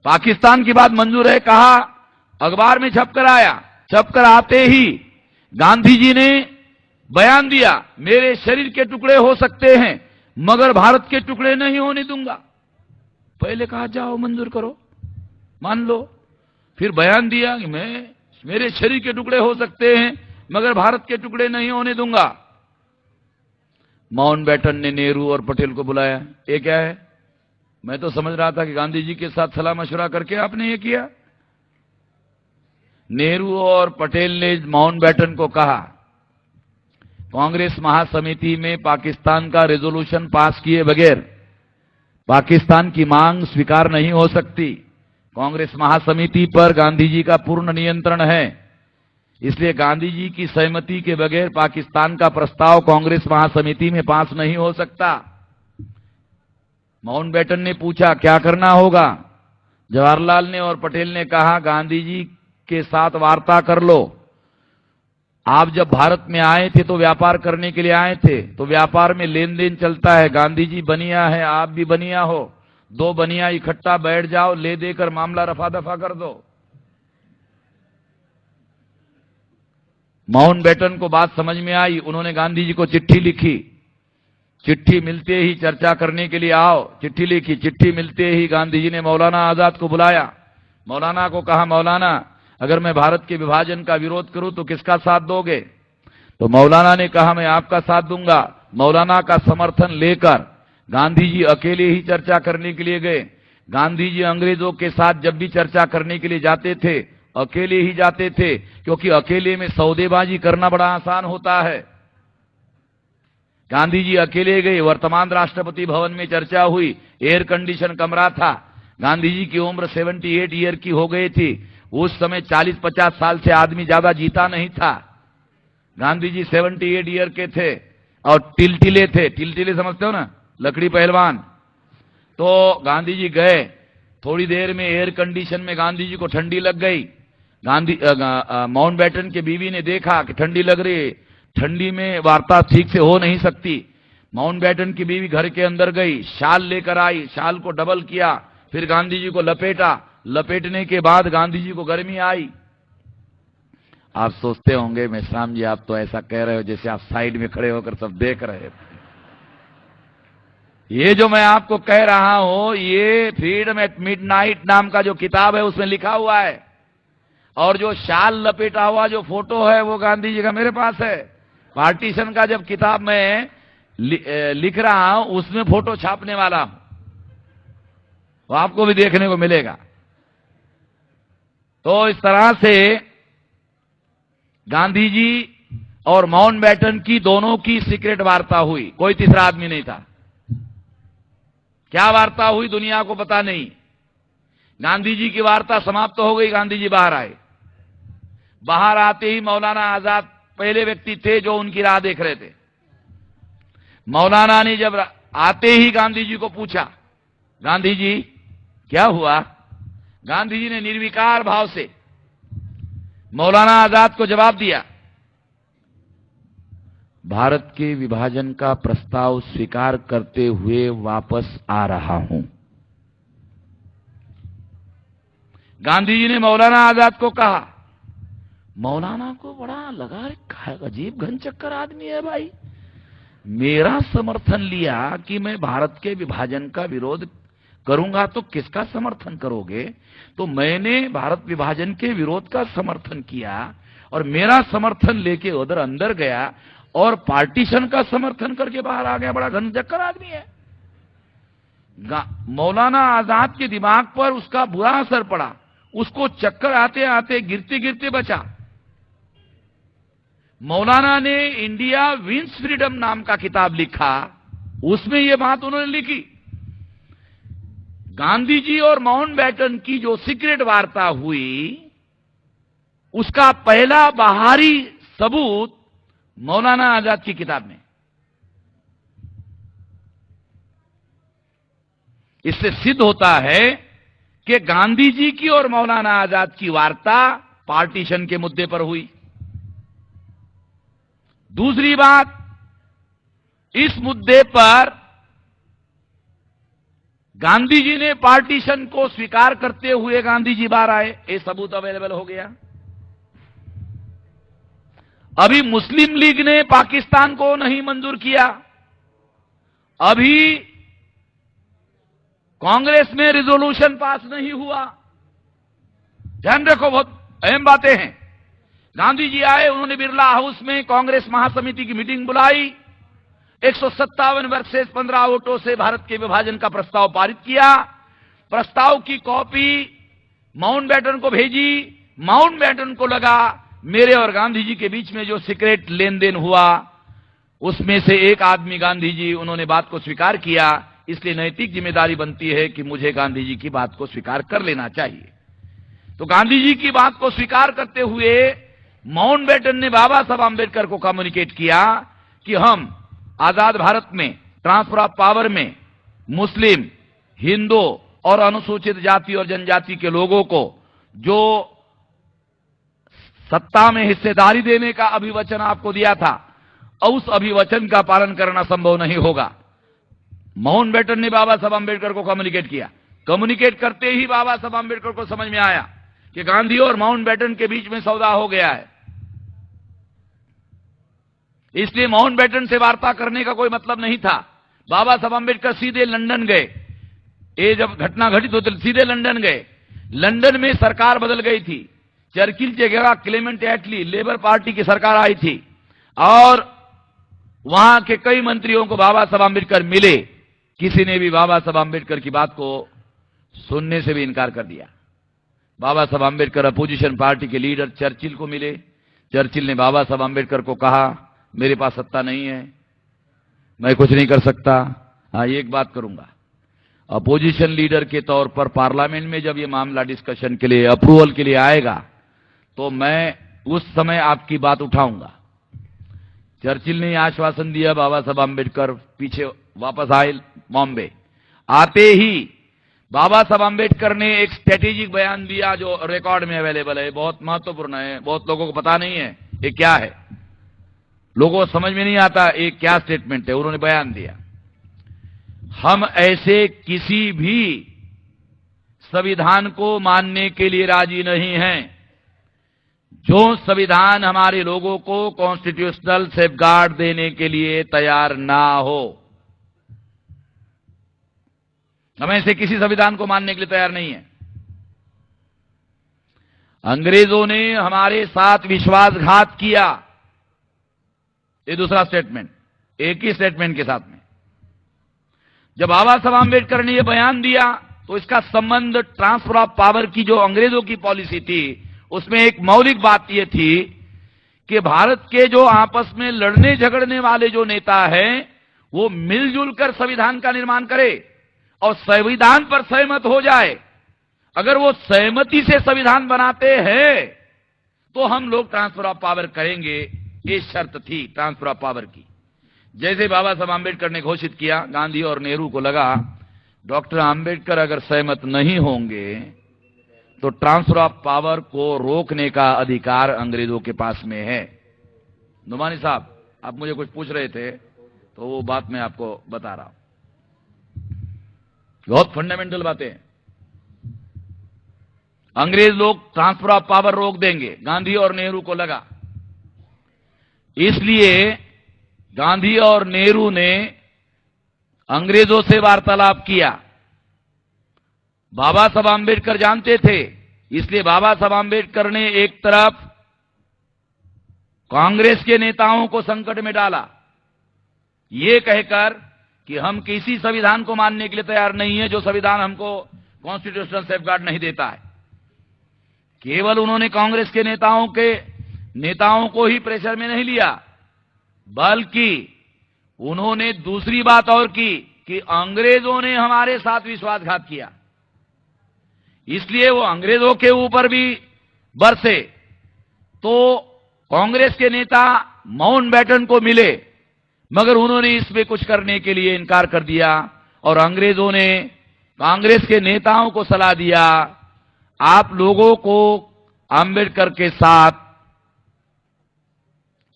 पाकिस्तान की बात मंजूर है, कहा, अखबार में छपकर आया। छपकर आते ही गांधी जी ने बयान दिया, मेरे शरीर के टुकड़े हो सकते हैं मगर भारत के टुकड़े नहीं होने दूंगा। पहले कहा जाओ मंजूर करो, मान लो। फिर बयान दिया कि मेरे शरीर के टुकड़े हो सकते हैं मगर भारत के टुकड़े नहीं होने दूंगा। माउंटबेटन ने नेहरू और पटेल को बुलाया। ये क्या है? मैं तो समझ रहा था कि गांधी जी के साथ सलाह मशवरा करके आपने ये किया। नेहरू और पटेल ने माउंटबेटन को कहा, कांग्रेस महासमिति में पाकिस्तान का रेजोल्यूशन पास किए बगैर पाकिस्तान की मांग स्वीकार नहीं हो सकती। कांग्रेस महासमिति पर गांधी जी का पूर्ण नियंत्रण है, इसलिए गांधी जी की सहमति के बगैर पाकिस्तान का प्रस्ताव कांग्रेस महासमिति में पास नहीं हो सकता। माउंटबेटन ने पूछा क्या करना होगा? जवाहरलाल ने और पटेल ने कहा, गांधी जी के साथ वार्ता कर लो। आप जब भारत में आए थे तो व्यापार करने के लिए आए थे, तो व्यापार में लेन देन चलता है। गांधी जी बनिया है, आप भी बनिया हो, दो बनिया इकट्ठा बैठ जाओ, ले देकर मामला रफा दफा कर दो। माउंटबेटन को बात समझ में आई। उन्होंने गांधी जी को चिट्ठी लिखी। चिट्ठी मिलते ही चर्चा करने के लिए आओ, चिट्ठी लिखी। चिट्ठी मिलते ही गांधी जी ने मौलाना आजाद को बुलाया। मौलाना को कहा, मौलाना अगर मैं भारत के विभाजन का विरोध करूं तो किसका साथ दोगे? तो मौलाना ने कहा, मैं आपका साथ दूंगा। मौलाना का समर्थन लेकर गांधी जी अकेले ही चर्चा करने के लिए गए। गांधी जी अंग्रेजों के साथ जब भी चर्चा करने के लिए जाते थे अकेले ही जाते थे, क्योंकि अकेले में सौदेबाजी करना बड़ा आसान होता है। गांधी जी अकेले गए। वर्तमान राष्ट्रपति भवन में चर्चा हुई। एयर कंडीशन कमरा था। गांधी जी की उम्र 78 ईयर की हो गई थी। उस समय 40-50 साल से आदमी ज्यादा जीता नहीं था। गांधी जी 78 ईयर के थे और टिलटिले थे। टिलटिले समझते हो ना, लकड़ी पहलवान। तो गांधी जी गए। थोड़ी देर में एयर कंडीशन में गांधी जी को ठंडी लग गई। माउंटबेटन के बीवी ने देखा कि ठंडी लग रही है, ठंडी में वार्ता ठीक से हो नहीं सकती। माउंटबेटन की बीवी घर के अंदर गई, शाल लेकर आई, शाल को डबल किया, फिर गांधी जी को लपेटा। लपेटने के बाद गांधी जी को गर्मी आई। आप सोचते होंगे मेश्राम जी आप तो ऐसा कह रहे हो जैसे आप साइड में खड़े होकर सब देख रहे थे। ये जो मैं आपको कह रहा हूं ये फ्रीडम एट मिडनाइट नाम का जो किताब है उसमें लिखा हुआ है। और जो शाल लपेटा हुआ जो फोटो है वो गांधी जी का मेरे पास है। पार्टीशन का जब किताब मैं लिख रहा हूं उसमें फोटो छापने वाला हूं, तो आपको भी देखने को मिलेगा। तो इस तरह से गांधी जी और माउंटबेटन की दोनों की सीक्रेट वार्ता हुई। कोई तीसरा आदमी नहीं था। क्या वार्ता हुई दुनिया को पता नहीं। गांधी जी की वार्ता समाप्त हो गई। गांधी जी बाहर आए। बाहर आते ही मौलाना आजाद पहले व्यक्ति थे जो उनकी राह देख रहे थे। मौलाना ने जब आते ही गांधी जी को पूछा, गांधी जी क्या हुआ? गांधी जी ने निर्विकार भाव से मौलाना आजाद को जवाब दिया, भारत के विभाजन का प्रस्ताव स्वीकार करते हुए वापस आ रहा हूं। गांधी जी ने मौलाना आजाद को कहा। मौलाना को बड़ा लगा, अजीब घन चक्कर आदमी है भाई, मेरा समर्थन लिया कि मैं भारत के विभाजन का विरोध करूंगा तो किसका समर्थन करोगे? तो मैंने भारत विभाजन के विरोध का समर्थन किया और मेरा समर्थन लेके उधर अंदर गया और पार्टीशन का समर्थन करके बाहर आ गया। बड़ा घन चक्कर आदमी है। मौलाना आजाद के दिमाग पर उसका बुरा असर पड़ा। उसको चक्कर आते आते गिरते गिरते बचा। मौलाना ने इंडिया विंस फ्रीडम नाम का किताब लिखा। उसमें यह बात उन्होंने लिखी, गांधी जी और माउंटबेटन की जो सीक्रेट वार्ता हुई उसका पहला बाहरी सबूत मौलाना आजाद की किताब में। इससे सिद्ध होता है कि गांधी जी की और मौलाना आजाद की वार्ता पार्टीशन के मुद्दे पर हुई। दूसरी बात, इस मुद्दे पर गांधी जी ने पार्टीशन को स्वीकार करते हुए गांधी जी बाहर आए, ये सबूत अवेलेबल हो गया। अभी मुस्लिम लीग ने पाकिस्तान को नहीं मंजूर किया, अभी कांग्रेस में रिजोल्यूशन पास नहीं हुआ। ध्यान रखो, बहुत अहम बातें हैं। गांधी जी आए, उन्होंने बिरला हाउस में कांग्रेस महासमिति की मीटिंग बुलाई, 157 वर्सेस 15 वोटों से भारत के विभाजन का प्रस्ताव पारित किया। प्रस्ताव की कॉपी माउंटबेटन को भेजी। माउंटबेटन को लगा मेरे और गांधी जी के बीच में जो सीक्रेट लेन देन हुआ उसमें से एक आदमी गांधी जी, उन्होंने बात को स्वीकार किया, इसलिए नैतिक जिम्मेदारी बनती है कि मुझे गांधी जी की बात को स्वीकार कर लेना चाहिए। तो गांधी जी की बात को स्वीकार करते हुए माउंटबेटन ने बाबा साहब आंबेडकर को कम्युनिकेट किया कि हम आजाद भारत में ट्रांसफर ऑफ पावर में मुस्लिम, हिंदू और अनुसूचित जाति और जनजाति के लोगों को जो सत्ता में हिस्सेदारी देने का अभिवचन आपको दिया था, उस अभिवचन का पालन करना संभव नहीं होगा। माउंटबेटन ने बाबा साहब आंबेडकर को कम्युनिकेट किया। कम्युनिकेट करते ही बाबा साहब आंबेडकर को समझ में आया कि गांधी और माउंटबेटन के बीच में सौदा हो गया है, इसलिए माउंटबेटन से वार्ता करने का कोई मतलब नहीं था। बाबा साहब आंबेडकर सीधे लंदन गए। ये जब घटना घटित होती तो सीधे लंदन गए। लंदन में सरकार बदल गई थी, चर्चिल की जगह क्लेमेंट एटली लेबर पार्टी की सरकार आई थी और वहां के कई मंत्रियों को बाबा साहब आंबेडकर मिले। किसी ने भी बाबा साहब आंबेडकर की बात को सुनने से भी इनकार कर दिया। बाबा साहब आंबेडकर अपोजिशन पार्टी के लीडर चर्चिल को मिले। चर्चिल ने बाबा साहब आंबेडकर को कहा, मेरे पास सत्ता नहीं है, मैं कुछ नहीं कर सकता, हाँ एक बात करूंगा, अपोजिशन लीडर के तौर पर पार्लियामेंट में जब ये मामला डिस्कशन के लिए, अप्रूवल के लिए आएगा तो मैं उस समय आपकी बात उठाऊंगा। चर्चिल ने आश्वासन दिया। बाबा साहब आंबेडकर पीछे वापस आए बॉम्बे। आते ही बाबा साहब आंबेडकर ने एक स्ट्रेटेजिक बयान दिया जो रिकॉर्ड में अवेलेबल है, बहुत महत्वपूर्ण है, बहुत लोगों को पता नहीं है ये क्या है, लोगों को समझ में नहीं आता ये क्या स्टेटमेंट है। उन्होंने बयान दिया, हम ऐसे किसी भी संविधान को मानने के लिए राजी नहीं हैं जो संविधान हमारे लोगों को कॉन्स्टिट्यूशनल सेफगार्ड देने के लिए तैयार ना हो। हम ऐसे किसी संविधान को मानने के लिए तैयार नहीं है। अंग्रेजों ने हमारे साथ विश्वासघात किया, ये दूसरा स्टेटमेंट, एक ही स्टेटमेंट के साथ में। जब बाबा साहब आंबेडकर ने यह बयान दिया तो इसका संबंध ट्रांसफर ऑफ पावर की जो अंग्रेजों की पॉलिसी थी उसमें एक मौलिक बात यह थी कि भारत के जो आपस में लड़ने झगड़ने वाले जो नेता हैं वो मिलजुल कर संविधान का निर्माण करे और संविधान पर सहमत हो जाए। अगर वो सहमति से संविधान बनाते हैं तो हम लोग ट्रांसफर ऑफ पावर करेंगे, ये शर्त थी ट्रांसफर ऑफ पावर की। जैसे बाबा साहब आंबेडकर ने घोषित किया, गांधी और नेहरू को लगा डॉक्टर आंबेडकर अगर सहमत नहीं होंगे तो ट्रांसफर ऑफ पावर को रोकने का अधिकार अंग्रेजों के पास में है। नुमानी साहब, आप मुझे कुछ पूछ रहे थे तो वो बात मैं आपको बता रहा हूं, बहुत फंडामेंटल बातें हैं। अंग्रेज लोग ट्रांसफर ऑफ पावर रोक देंगे, गांधी और नेहरू को लगा, इसलिए गांधी और नेहरू ने अंग्रेजों से वार्तालाप किया। बाबा साहब आंबेडकर जानते थे, इसलिए बाबा साहब आंबेडकर ने एक तरफ कांग्रेस के नेताओं को संकट में डाला, यह कहकर कि हम किसी संविधान को मानने के लिए तैयार नहीं है जो संविधान हमको कॉन्स्टिट्यूशनल सेफगार्ड नहीं देता है। केवल उन्होंने कांग्रेस के नेताओं को ही प्रेशर में नहीं लिया, बल्कि उन्होंने दूसरी बात और की कि अंग्रेजों ने हमारे साथ विश्वासघात किया, इसलिए वो अंग्रेजों के ऊपर भी बरसे। तो कांग्रेस के नेता माउंटबेटन को मिले मगर उन्होंने इसमें कुछ करने के लिए इनकार कर दिया और अंग्रेजों ने कांग्रेस के नेताओं को सलाह दिया, आप लोगों को आंबेडकर के साथ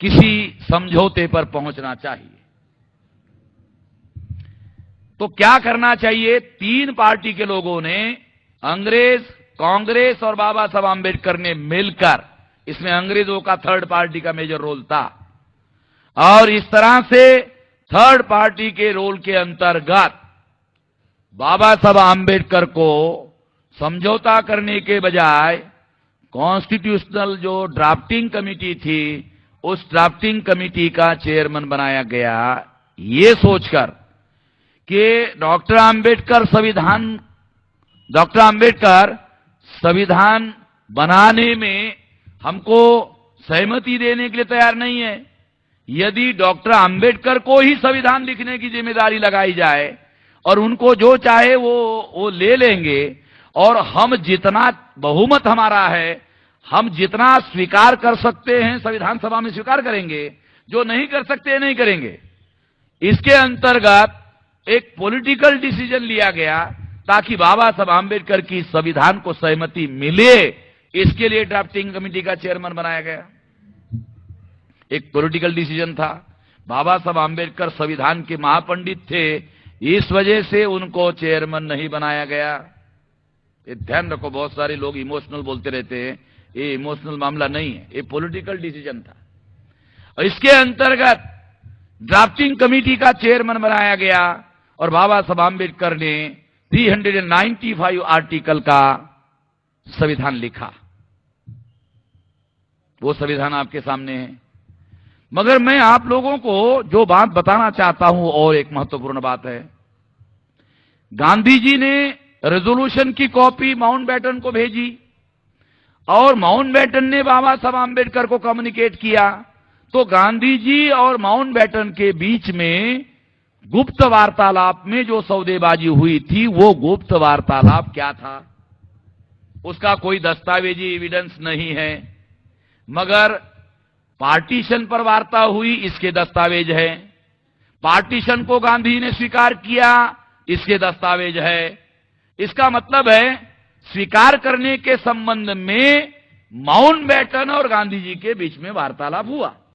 किसी समझौते पर पहुंचना चाहिए। तो क्या करना चाहिए? तीन पार्टी के लोगों ने, अंग्रेज, कांग्रेस और बाबा साहब आंबेडकर ने मिलकर, इसमें अंग्रेजों का थर्ड पार्टी का मेजर रोल था, और इस तरह से थर्ड पार्टी के रोल के अंतर्गत बाबा साहब आंबेडकर को समझौता करने के बजाय कॉन्स्टिट्यूशनल जो ड्राफ्टिंग कमेटी थी, उस ड्राफ्टिंग कमेटी का चेयरमैन बनाया गया, ये सोचकर कि डॉक्टर आंबेडकर संविधान बनाने में हमको सहमति देने के लिए तैयार नहीं है। यदि डॉक्टर आंबेडकर को ही संविधान लिखने की जिम्मेदारी लगाई जाए और उनको जो चाहे वो ले लेंगे, और हम जितना बहुमत हमारा है, हम जितना स्वीकार कर सकते हैं संविधान सभा में स्वीकार करेंगे, जो नहीं कर सकते नहीं करेंगे। इसके अंतर्गत एक पॉलिटिकल डिसीजन लिया गया ताकि बाबा साहब आंबेडकर की संविधान को सहमति मिले, इसके लिए ड्राफ्टिंग कमेटी का चेयरमैन बनाया गया। एक पॉलिटिकल डिसीजन था। बाबा साहब आंबेडकर संविधान के महापंडित थे, इस वजह से उनको चेयरमैन नहीं बनाया गया। ये ध्यान रखो, बहुत सारे लोग इमोशनल बोलते रहते हैं, ये इमोशनल मामला नहीं है, ये पॉलिटिकल डिसीजन था। और इसके अंतर्गत ड्राफ्टिंग कमेटी का चेयरमैन बनाया गया और बाबा साहब आंबेडकर ने 395 आर्टिकल का संविधान लिखा। वो संविधान आपके सामने है। मगर मैं आप लोगों को जो बात बताना चाहता हूं, और एक महत्वपूर्ण बात है, गांधी जी ने रेजोल्यूशन की कॉपी माउंटबेटन को भेजी और माउंटबेटन ने बाबा साहब आंबेडकर को कम्युनिकेट किया। तो गांधी जी और माउंटबेटन के बीच में गुप्त वार्तालाप में जो सौदेबाजी हुई थी, वो गुप्त वार्तालाप क्या था, उसका कोई दस्तावेजी एविडेंस नहीं है। मगर पार्टीशन पर वार्ता हुई, इसके दस्तावेज है। पार्टीशन को गांधी ने स्वीकार किया, इसके दस्तावेज है। इसका मतलब है स्वीकार करने के संबंध में माउंटबेटन और गांधी जी के बीच में वार्तालाप हुआ।